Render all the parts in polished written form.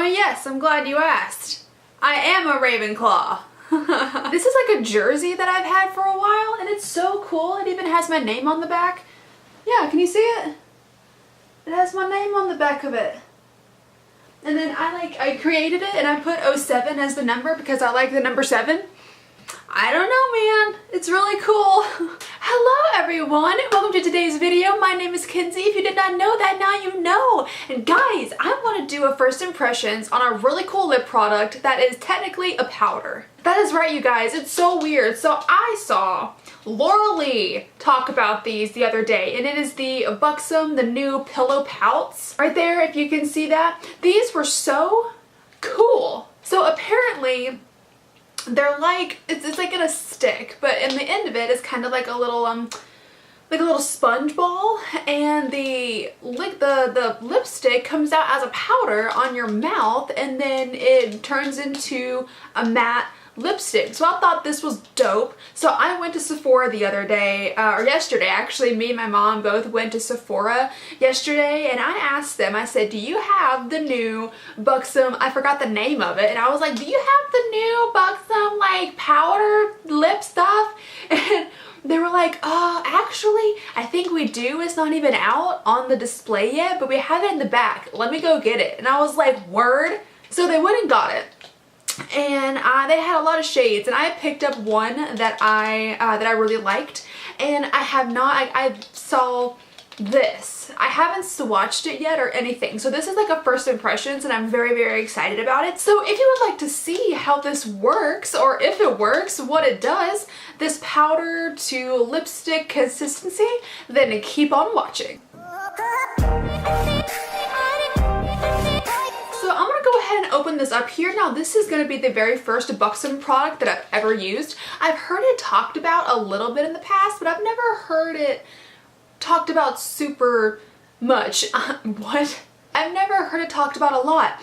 Why yes, I'm glad you asked. I am a Ravenclaw. This is like a jersey that I've had for a while and it's so cool. It even has my name on the back. Yeah, can you see it? It has my name on the back of it. And then I created it and I put 07 as the number because I like the number 7. I don't know, man. It's really cool. Hello, everyone. Welcome to today's video. My name is Kenzie. If you did not know that, now you know. And guys, I want to do a first impressions on a really cool lip product that is technically a powder. That is right, you guys. It's so weird. So I saw Laura Lee talk about these the other day, and it is the Buxom, the new Pillow Pouts. Right there, if you can see that. These were so cool. So apparently, they're like, it's like in a stick, but in the end of it is kind of like a little sponge ball, and the lipstick comes out as a powder on your mouth, and then it turns into a matte lipstick. So I thought this was dope. So I went to Sephora the other day, or yesterday actually. Me and my mom both went to Sephora yesterday, and I asked them, I said, do you have the new Buxom, I forgot the name of it, and I was like, do you have the new Buxom like powder lip stuff? And they were like, actually, I think we do. It's not even out on the display yet, but we have it in the back. Let me go get it. And I was like, word? So they went and got it. And they had a lot of shades, and I picked up one that I really liked, and I saw this. I haven't swatched it yet or anything, so this is like a first impressions, and I'm very, very excited about it. So if you would like to see how this works, or if it works, what it does, this powder to lipstick consistency, then keep on watching. So I'm gonna go ahead and open this up here. Now this is gonna be the very first Buxom product that I've ever used. I've heard it talked about a little bit in the past, but I've never heard it talked about super much. What? I've never heard it talked about a lot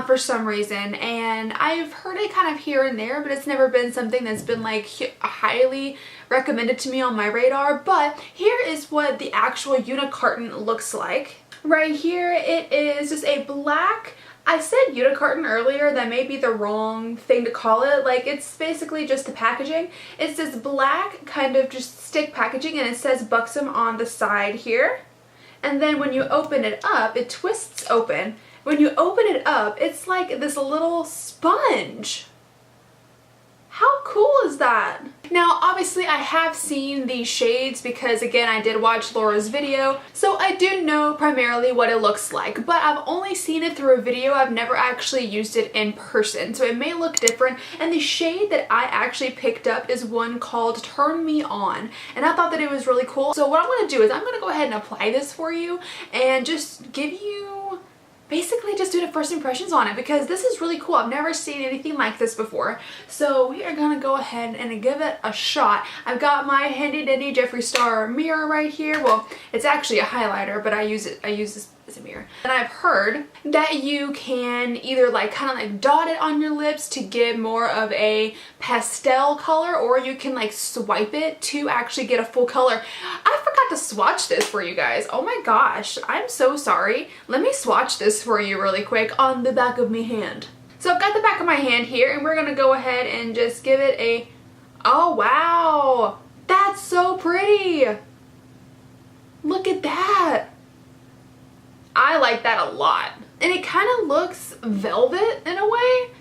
for some reason, and I've heard it kind of here and there, but it's never been something that's been like highly recommended to me on my radar. But here is what the actual unicarton looks like. Right here it is just a black, I said unicarton earlier, that may be the wrong thing to call it. Like, it's basically just the packaging. It's this black kind of just stick packaging, and it says Buxom on the side here. And then when you open it up, it twists open. When you open it up, it's like this little sponge. How cool is that? Now, obviously I have seen these shades because, again, I did watch Laura's video, so I do know primarily what it looks like, but I've only seen it through a video. I've never actually used it in person, so it may look different. And the shade that I actually picked up is one called Turn Me On, and I thought that it was really cool. So what I'm going to do is I'm going to go ahead and apply this for you and just give you basically just do the first impressions on it, because this is really cool. I've never seen anything like this before. So we are gonna go ahead and give it a shot. I've got my handy dandy Jeffree Star mirror right here. Well, it's actually a highlighter, but I use this as a mirror. And I've heard that you can either like kind of like dot it on your lips to give more of a pastel color, or you can like swipe it to actually get a full color. I forgot to swatch this for you guys. Oh my gosh, I'm so sorry. Let me swatch this for you really quick on the back of my hand. So I've got the back of my hand here, and we're gonna go ahead and just give it a, oh wow, that's so pretty. Look at that. I like that a lot. And it kind of looks velvet in a way.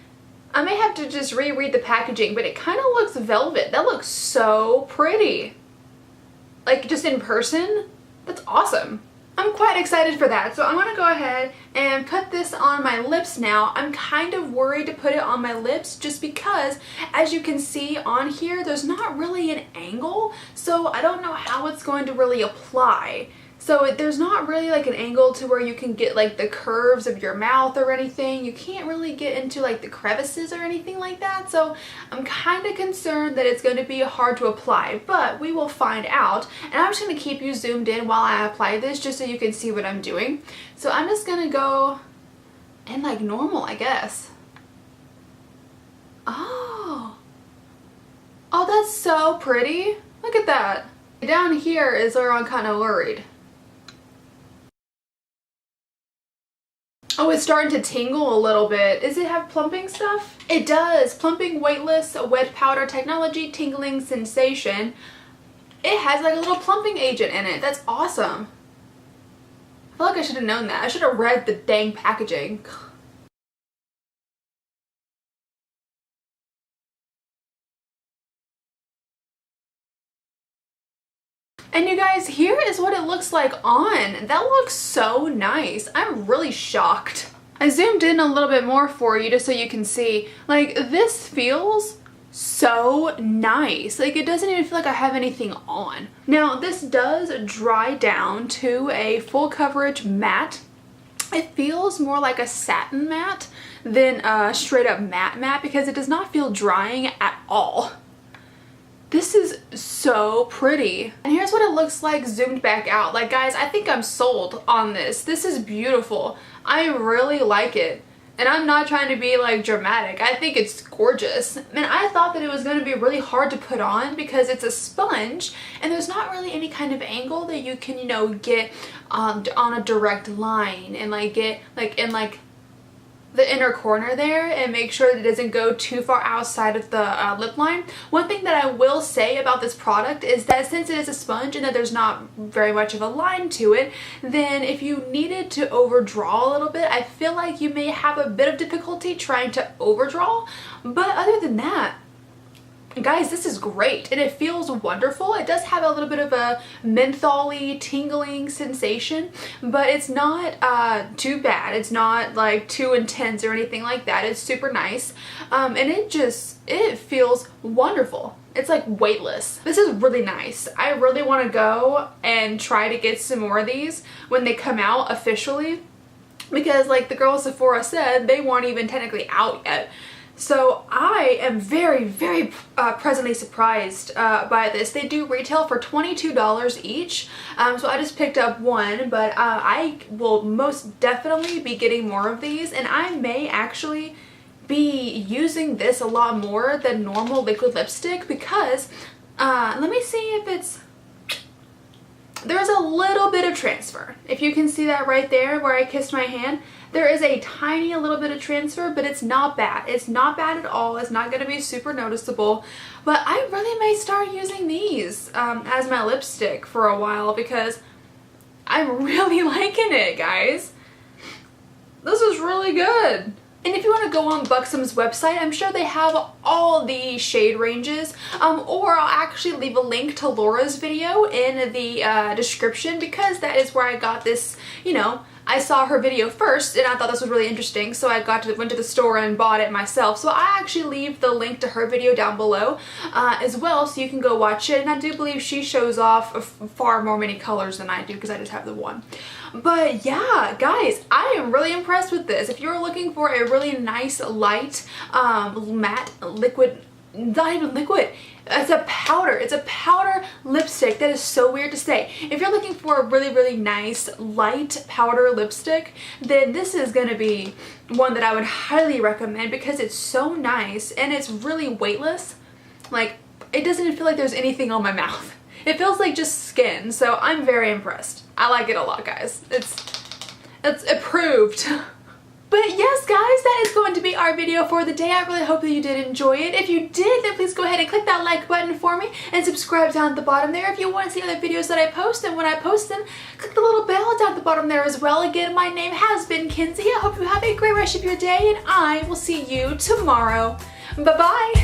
I may have to just reread the packaging, but it kind of looks velvet. That looks so pretty. Like, just in person, that's awesome. I'm quite excited for that. So I'm gonna go ahead and put this on my lips now. I'm kind of worried to put it on my lips just because, as you can see on here, there's not really an angle. So I don't know how it's going to really apply. So there's not really like an angle to where you can get like the curves of your mouth or anything. You can't really get into like the crevices or anything like that. So I'm kind of concerned that it's going to be hard to apply, but we will find out. And I'm just going to keep you zoomed in while I apply this just so you can see what I'm doing. So I'm just going to go in like normal, I guess. Oh, that's so pretty. Look at that. Down here is where I'm kind of worried. Oh, it's starting to tingle a little bit. Does it have plumping stuff? It does. Plumping weightless wet powder technology tingling sensation. It has like a little plumping agent in it. That's awesome. I feel like I should have known that. I should have read the dang packaging. And you guys, here is what it looks like on. That looks so nice. I'm really shocked. I zoomed in a little bit more for you just so you can see. Like, this feels so nice. Like, it doesn't even feel like I have anything on. Now, this does dry down to a full coverage matte. It feels more like a satin matte than a straight up matte because it does not feel drying at all. This is so pretty. And here's what it looks like zoomed back out. Like, guys, I think I'm sold on this. This is beautiful. I really like it. And I'm not trying to be like dramatic. I think it's gorgeous. And I thought that it was going to be really hard to put on because it's a sponge and there's not really any kind of angle that you can, you know, get on a direct line and like get like in like the inner corner there and make sure that it doesn't go too far outside of the lip line. One thing that I will say about this product is that since it is a sponge and that there's not very much of a line to it, then if you needed to overdraw a little bit, I feel like you may have a bit of difficulty trying to overdraw. But other than that, guys, this is great and it feels wonderful. It does have a little bit of a mentholy tingling sensation, but it's not too bad. It's not like too intense or anything like that. It's super nice and it feels wonderful. It's like weightless. This is really nice. I really want to go and try to get some more of these when they come out officially because like the girl at Sephora said, they weren't even technically out yet. So I am very, very pleasantly surprised by this. They do retail for $22 each. So I just picked up one, but I will most definitely be getting more of these. And I may actually be using this a lot more than normal liquid lipstick because, let me see if it's, there's a little bit of transfer. If you can see that right there where I kissed my hand, there is a tiny little bit of transfer, but it's not bad. It's not bad at all. It's not going to be super noticeable. But I really may start using these as my lipstick for a while because I'm really liking it, guys. This is really good. And if you want to go on Buxom's website, I'm sure they have all the shade ranges, or I'll actually leave a link to Laura's video in the description because that is where I got this, you know, I saw her video first and I thought this was really interesting, so I went to the store and bought it myself. So I actually leave the link to her video down below as well, so you can go watch it. And I do believe she shows off far more many colors than I do because I just have the one. But yeah, guys, I am really impressed with this. If you're looking for a really nice light matte liquid, not even liquid, it's a powder lipstick. That is so weird to say. If you're looking for a really, really nice light powder lipstick, then this is going to be one that I would highly recommend because it's so nice and it's really weightless. Like, it doesn't even feel like there's anything on my mouth. It feels like just skin, so I'm very impressed. I like it a lot, guys. It's approved. But yes, guys, that is going to be our video for the day. I really hope that you did enjoy it. If you did, then please go ahead and click that like button for me and subscribe down at the bottom there if you want to see other videos that I post. And when I post them, click the little bell down at the bottom there as well. Again, my name has been Kenzie. I hope you have a great rest of your day, and I will see you tomorrow. Bye-bye.